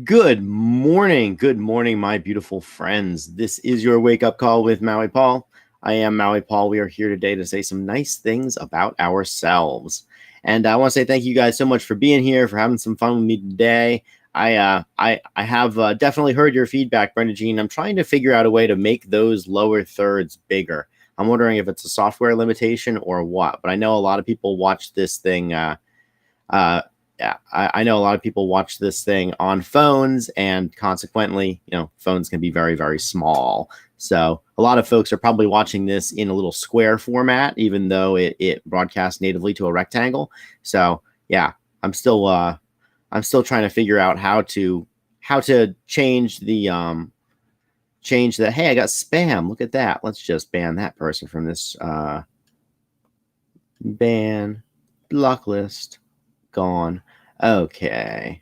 Good morning, my beautiful friends. This is your wake up call with Maui Paul. I am Maui Paul. We are here today to say some nice things about ourselves. And I want to say thank you guys so much for being here, for having some fun with me today. I have definitely heard your feedback, Brenda Jean. I'm trying to figure out a way to make those lower thirds bigger. I'm wondering if it's a software limitation or what, but I know a lot of people watch this thing. Uh, yeah, I know a lot of people watch this thing on phones, and consequently, phones can be very, very small. So a lot of folks are probably watching this in a little square format, even though it broadcasts natively to a rectangle. So yeah, I'm still trying to figure out how to change the hey, I got spam. Look at that. Let's just ban that person from this ban block list. Gone. Okay.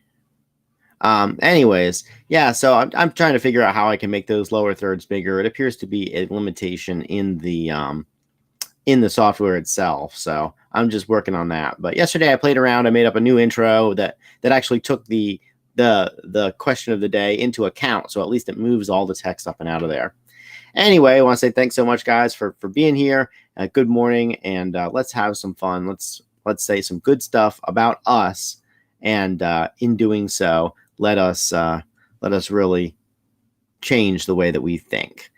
Anyways, yeah, so I'm trying to figure out how I can make those lower thirds bigger. It appears to be a limitation in the software itself. So I'm just working on that. But yesterday I played around. I made up a new intro that actually took the question of the day into account. So at least it moves all the text up and out of there. Anyway, I want to say thanks so much, guys, for being here. Good morning, and let's have some fun. Let's say some good stuff about us, and in doing so, let us really change the way that we think.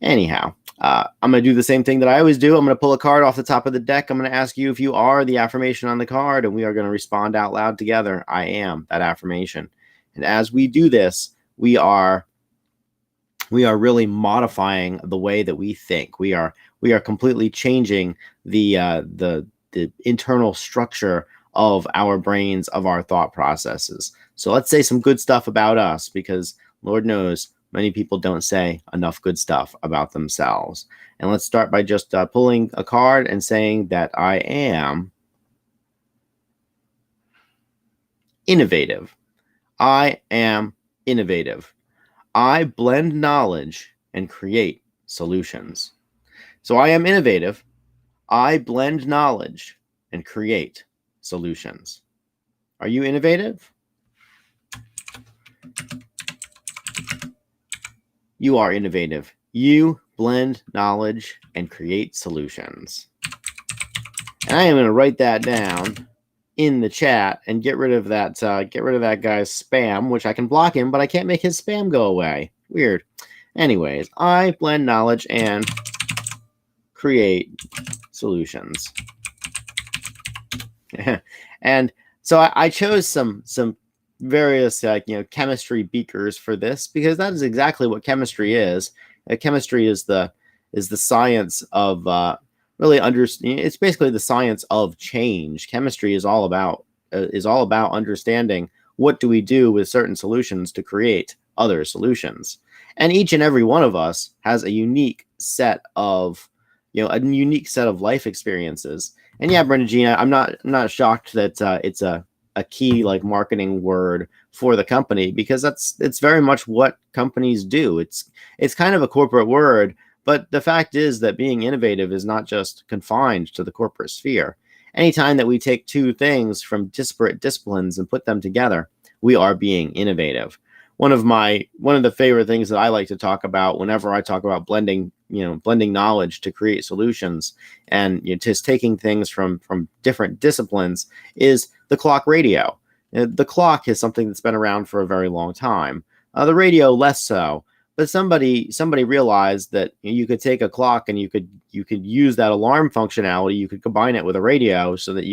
Anyhow, I'm going to do the same thing that I always do. I'm going to pull a card off the top of the deck. I'm going to ask you if you are the affirmation on the card, and we are going to respond out loud together. I am that affirmation. And as we do this, we are really modifying the way that we think. We are completely changing the internal structure of our brains, of our thought processes. So let's say some good stuff about us, because Lord knows many people don't say enough good stuff about themselves. And let's start by just pulling a card and saying that I am innovative. I am innovative. I blend knowledge and create solutions. So I am innovative. I blend knowledge and create solutions. Are you innovative? You are innovative. You blend knowledge and create solutions. And I am going to write that down in the chat and get rid of that guy's spam, which I can block him, but I can't make his spam go away. Weird. Anyways, I blend knowledge and create solutions. And so I chose some various chemistry beakers for this, because that is exactly what chemistry is. Chemistry is the science of it's basically the science of change. Chemistry is all about understanding what do we do with certain solutions to create other solutions. And each and every one of us has a unique set of life experiences. And yeah, Brenda Jean, I'm not shocked that it's a key marketing word for the company, because it's very much what companies do. It's kind of a corporate word, but the fact is that being innovative is not just confined to the corporate sphere. Anytime that we take two things from disparate disciplines and put them together, we are being innovative. One of the favorite things that I like to talk about whenever I talk about blending knowledge to create solutions, and just taking things from different disciplines, is the clock radio. The clock is something that's been around for a very long time. The radio less so, but somebody realized that you could take a clock and you could use that alarm functionality. You could combine it with a radio so that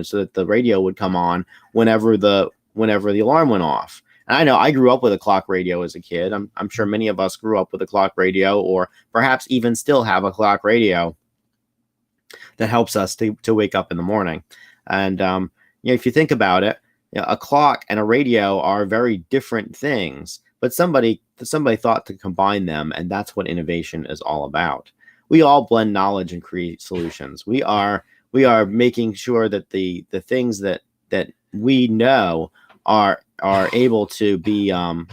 so that the radio would come on whenever the alarm went off. And I know I grew up with a clock radio as a kid. I'm sure many of us grew up with a clock radio, or perhaps even still have a clock radio that helps us to wake up in the morning. And if you think about it, a clock and a radio are very different things, but somebody thought to combine them, and that's what innovation is all about. We all blend knowledge and create solutions. We are making sure that the things that we know are able to be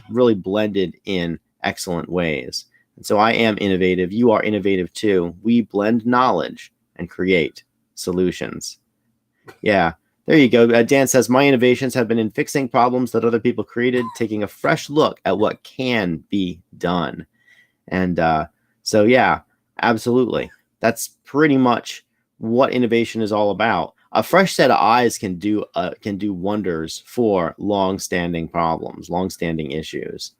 really blended in excellent ways. And so I am innovative. You are innovative too. We blend knowledge and create solutions. Yeah, There you go. Dan says, my innovations have been in fixing problems that other people created, taking a fresh look at what can be done. And so, yeah, absolutely. That's pretty much what innovation is all about. A fresh set of eyes can do wonders for long-standing problems, long-standing issues.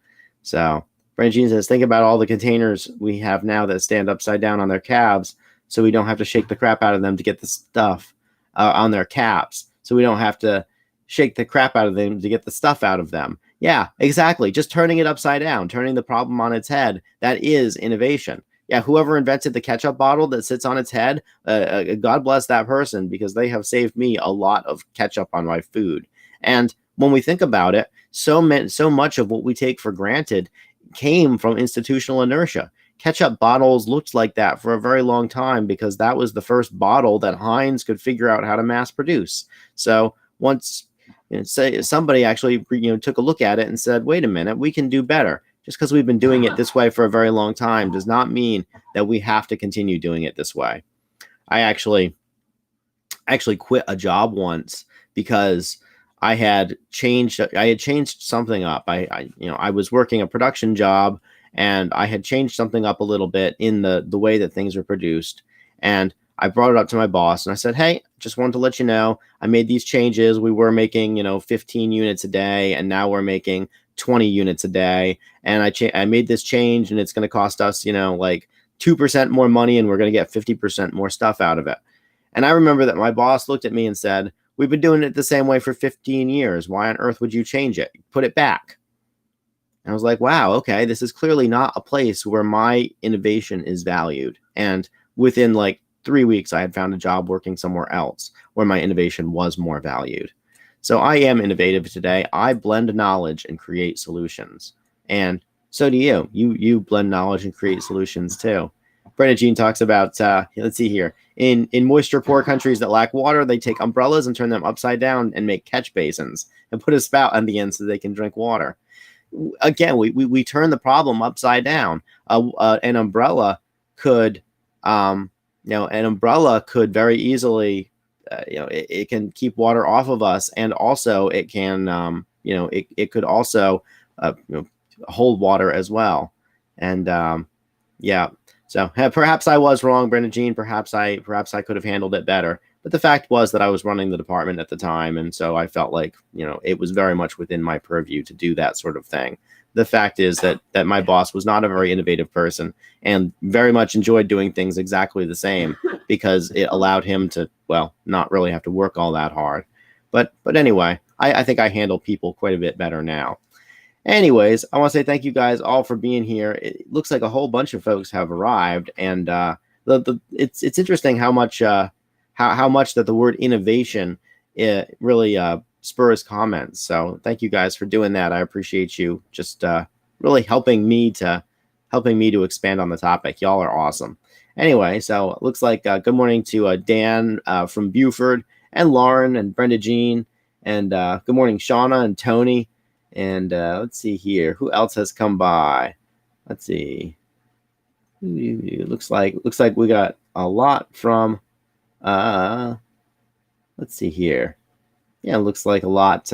So, Brent Jean says, think about all the containers we have now that stand upside down on their cabs, so we don't have to shake the crap out of them to get the stuff on their caps. So we don't have to shake the crap out of them to get the stuff out of them. Yeah, exactly. Just turning it upside down, turning the problem on its head. That is innovation. Yeah, whoever invented the ketchup bottle that sits on its head, God bless that person, because they have saved me a lot of ketchup on my food. And when we think about it, so much of what we take for granted came from institutional inertia. Ketchup bottles looked like that for a very long time because that was the first bottle that Heinz could figure out how to mass produce. So once say somebody actually took a look at it and said, wait a minute, we can do better. Just because we've been doing it this way for a very long time does not mean that we have to continue doing it this way. I actually quit a job once because I had changed something up. I was working a production job, and I had changed something up a little bit in the way that things were produced. And I brought it up to my boss and I said, hey, just wanted to let you know, I made these changes. We were making, 15 units a day, and now we're making 20 units a day. And I made this change, and it's going to cost us, like 2% more money, and we're going to get 50% more stuff out of it. And I remember that my boss looked at me and said, we've been doing it the same way for 15 years. Why on earth would you change it? Put it back. And I was like, wow, okay, this is clearly not a place where my innovation is valued. And within like 3 weeks, I had found a job working somewhere else where my innovation was more valued. So I am innovative today. I blend knowledge and create solutions. And so do you. You blend knowledge and create solutions too. Brenda Jean talks about, let's see here. In moisture poor countries that lack water, they take umbrellas and turn them upside down and make catch basins and put a spout on the end so they can drink water. Again, we turn the problem upside down. An umbrella could, an umbrella could very easily, it can keep water off of us, and also it can, it could also, hold water as well. And yeah, so perhaps I was wrong, Brenda Jean. Perhaps I could have handled it better. But the fact was that I was running the department at the time, and so I felt like, it was very much within my purview to do that sort of thing. The fact is that my boss was not a very innovative person and very much enjoyed doing things exactly the same because it allowed him to, well, not really have to work all that hard. But anyway, I think I handle people quite a bit better now. Anyways, I want to say thank you guys all for being here. It looks like a whole bunch of folks have arrived, and it's interesting how much how much that the word innovation really spurs comments. So thank you guys for doing that. I appreciate you just really helping me to expand on the topic. Y'all are awesome. Anyway, so it looks like good morning to Dan from Buford, and Lauren and Brenda Jean, and good morning Shauna and Tony. And let's see here, who else has come by? Let's see. It looks like we got a lot from let's see here. Yeah, it looks like a lot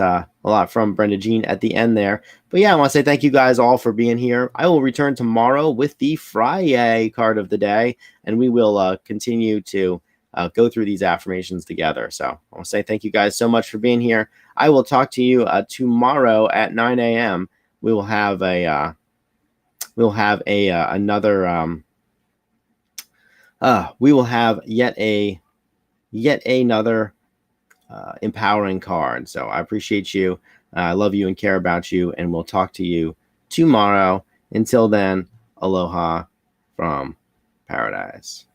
from Brenda Jean at the end there. But yeah, I want to say thank you guys all for being here. I will return tomorrow with the Friday card of the day, and we will continue to go through these affirmations together. So I want to say thank you guys so much for being here. I will talk to you tomorrow at 9 a.m. We will have another we will have yet another empowering card. So I appreciate you. I love you and care about you, and we'll talk to you tomorrow. Until then, aloha from paradise.